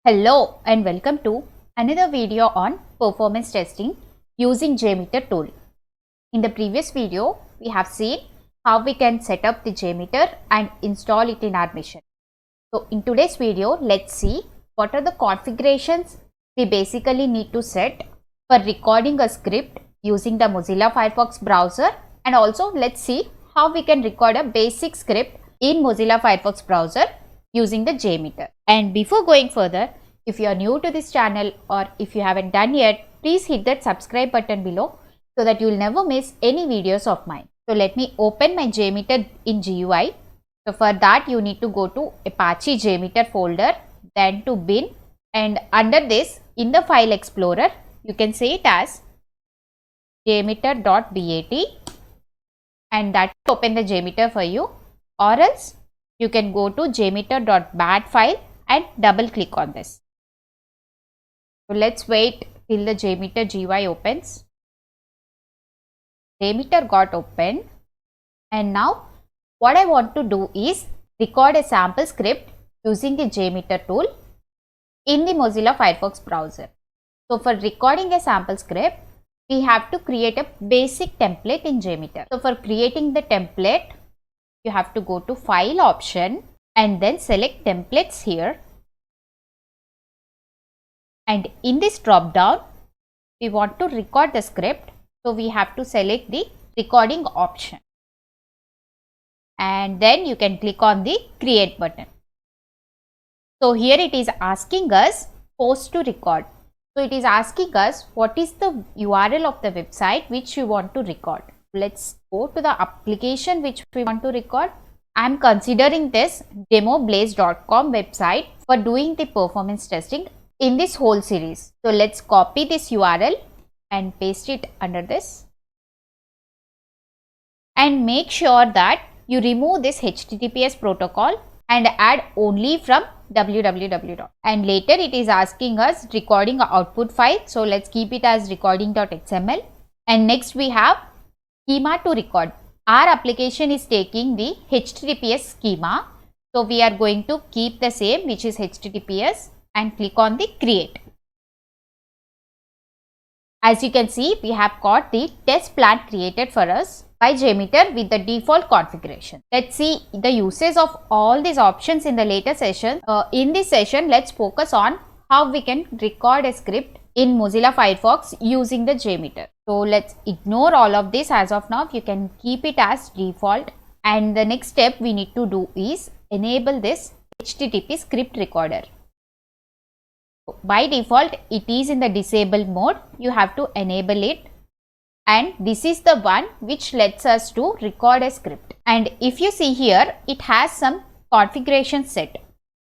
Hello and welcome to another video on performance testing using JMeter tool. In the previous video, we have seen how we can set up the JMeter and install it in our machine. So in today's video, let's see what are the configurations we basically need to set for recording a script using the Mozilla Firefox browser, and also let's see how we can record a basic script in Mozilla Firefox browser using the JMeter. And before going further, if you are new to this channel or if you haven't done yet, please hit that subscribe button below so that you will never miss any videos of mine. So let me open my JMeter in GUI. So for that you need to go to Apache JMeter folder, then to bin, and under this in the file explorer you can say it as jmeter.bat, and that will open the JMeter for you, or else you can go to jmeter.bat file and double click on this. So let's wait till the JMeter GUI opens. JMeter got opened, and now what I want to do is record a sample script using the JMeter tool in the Mozilla Firefox browser. So for recording a sample script, we have to create a basic template in JMeter. So for creating the template, you have to go to File option and then select Templates here. And in this drop down, we want to record the script. So we have to select the recording option. And then you can click on the Create button. So here it is asking us post to record. So it is asking us what is the URL of the website which you want to record. Let's go to the application which we want to record. I am considering this demoblaze.com website for doing the performance testing in this whole series. So let's copy this URL and paste it under this. And make sure that you remove this HTTPS protocol and add only from www. And later it is asking us recording output file. So let's keep it as recording.xml. And next we have schema to record. Our application is taking the HTTPS schema. So we are going to keep the same, which is HTTPS, and click on the create. As you can see, we have got the test plan created for us by JMeter with the default configuration. Let's see the uses of all these options in the later session. In this session, let's focus on how we can record a script in Mozilla Firefox using the JMeter. So let's ignore all of this as of now. You can keep it as default. And the next step we need to do is enable this HTTP script recorder. By default, it is in the disabled mode. You have to enable it. And this is the one which lets us to record a script. And if you see here, it has some configuration set.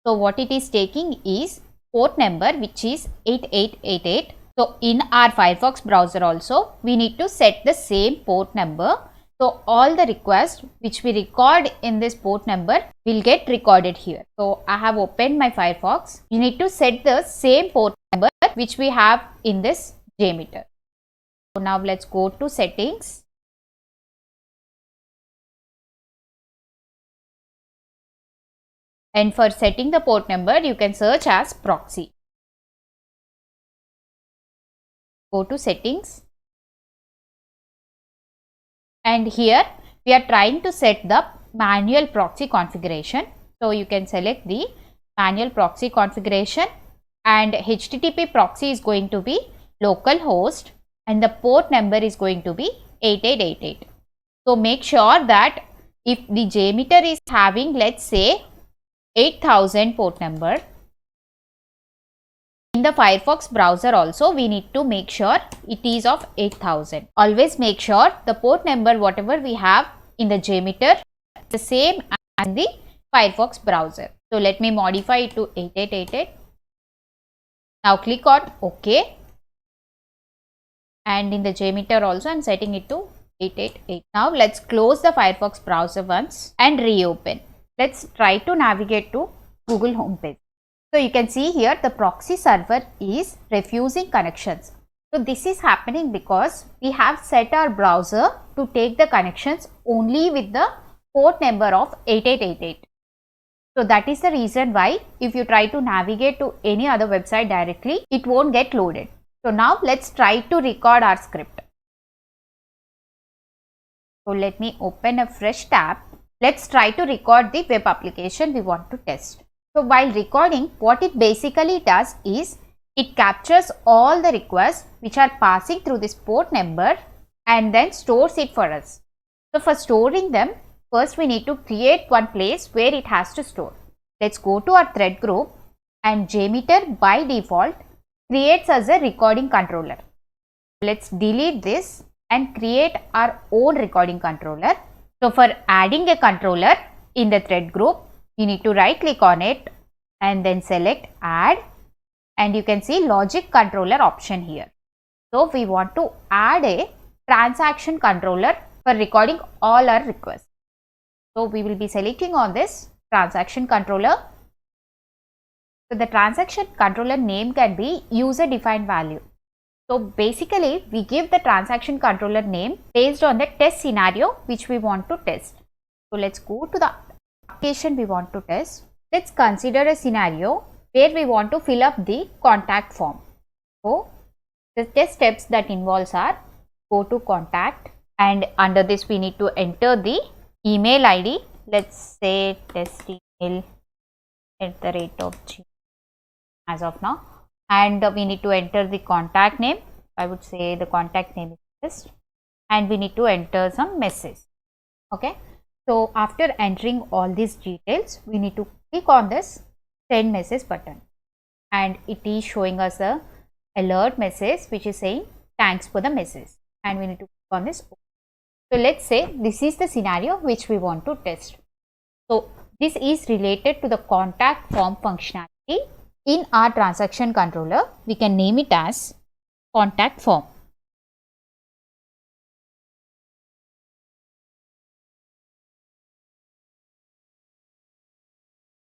So what it is taking is port number, which is 8888. So in our Firefox browser also, we need to set the same port number. So all the requests which we record in this port number will get recorded here. So I have opened my Firefox. You need to set the same port number which we have in this JMeter. So now let's go to settings. And for setting the port number, you can search as proxy. Go to settings. And here we are trying to set the manual proxy configuration. So you can select the manual proxy configuration, and HTTP proxy is going to be localhost and the port number is going to be 8888. So make sure that if the JMeter is having, let's say, 8000 port number, in the Firefox browser also we need to make sure it is of 8000. Always make sure the port number whatever we have in the JMeter is the same as in the Firefox browser. So let me modify it to 8888. Now click on OK. And in the JMeter also I am setting it to 888. Now let's close the Firefox browser once and reopen. Let's try to navigate to Google homepage. So you can see here the proxy server is refusing connections. So this is happening because we have set our browser to take the connections only with the port number of 8888. So that is the reason why if you try to navigate to any other website directly, it won't get loaded. So now let's try to record our script. So let me open a fresh tab. Let's try to record the web application we want to test. So while recording, what it basically does is it captures all the requests which are passing through this port number and then stores it for us. So for storing them, first we need to create one place where it has to store. Let's go to our thread group, and JMeter by default creates as a recording controller. Let's delete this and create our own recording controller. So for adding a controller in the thread group, you need to right click on it and then select add, and you can see logic controller option here. So we want to add a transaction controller for recording all our requests. So we will be selecting on this transaction controller. So the transaction controller name can be user defined value. So basically we give the transaction controller name based on the test scenario which we want to test. So let's go to the application we want to test. Let's consider a scenario where we want to fill up the contact form. So the test steps that involves are go to contact, and under this we need to enter the email ID. Let's say testemail@gmail as of now, and we need to enter the contact name. I would say the contact name is this, and we need to enter some message. Okay, so after entering all these details, we need to click on this send message button, and it is showing us a alert message which is saying thanks for the message, and we need to click on this. So let's say this is the scenario which we want to test. So this is related to the contact form functionality in our transaction controller. We can name it as contact form.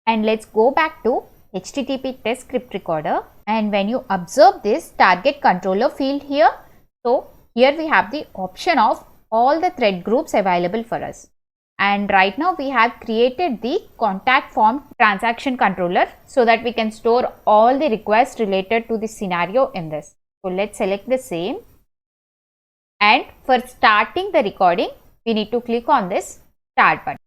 And let's go back to HTTP test script recorder, and when you observe this target controller field here, so here we have the option of all the thread groups available for us, and right now we have created the contact form transaction controller so that we can store all the requests related to this scenario in this. So let's select the same, and for starting the recording we need to click on this start button.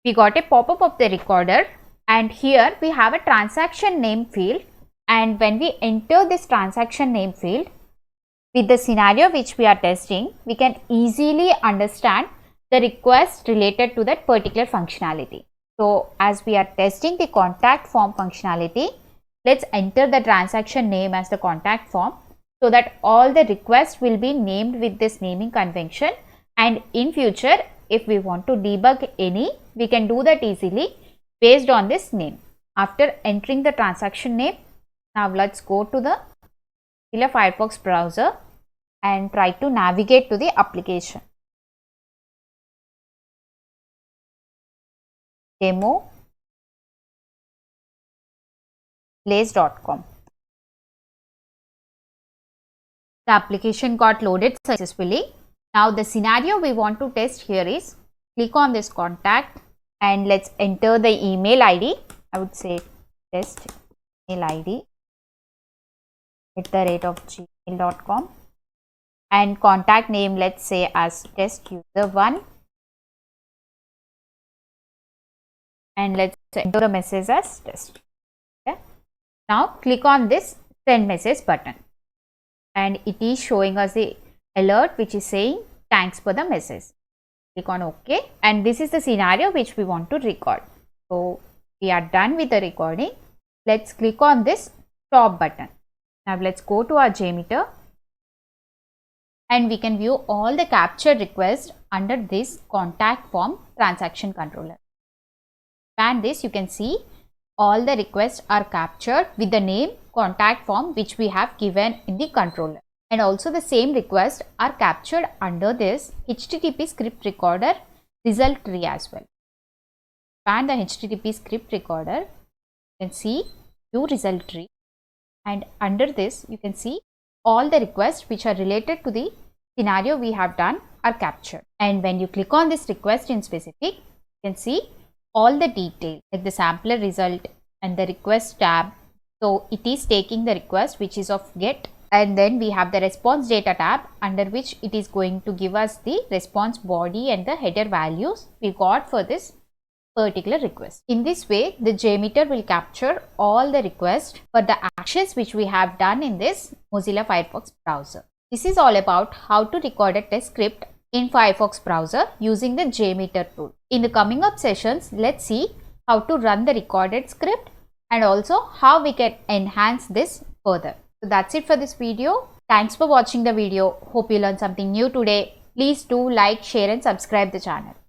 We got a pop-up of the recorder, and here we have a transaction name field, and when we enter this transaction name field with the scenario which we are testing, we can easily understand the request related to that particular functionality. So as we are testing the contact form functionality, let's enter the transaction name as the contact form so that all the requests will be named with this naming convention, and in future if we want to debug any, we can do that easily based on this name. After entering the transaction name, now let's go to the Mozilla Firefox browser and try to navigate to the application. demoplace.com. The application got loaded successfully. Now the scenario we want to test here is click on this contact and let's enter the email ID. I would say test email ID @gmail.com, and contact name let's say as test user 1, and let's enter the message as test. Okay. Now click on this send message button, and it is showing us the alert which is saying thanks for the message. Click on OK, and this is the scenario which we want to record. So we are done with the recording. Let's click on this stop button. Now let's go to our JMeter, and we can view all the captured requests under this contact form transaction controller. And this you can see all the requests are captured with the name contact form which we have given in the controller, and also the same requests are captured under this HTTP script recorder result tree as well. And the HTTP script recorder, you can see view result tree, and under this you can see all the requests which are related to the scenario we have done are captured. And when you click on this request in specific, you can see all the detail like the sampler result and the request tab. So it is taking the request which is of get, and then we have the response data tab under which it is going to give us the response body and the header values we got for this particular request. In this way, the JMeter will capture all the requests for the actions which we have done in this Mozilla Firefox browser. This is all about how to record a test script in Firefox browser using the JMeter tool. In the coming up sessions, let's see how to run the recorded script and also how we can enhance this further. So that's it for this video. Thanks for watching the video. Hope you learned something new today. Please do like, share and subscribe the channel.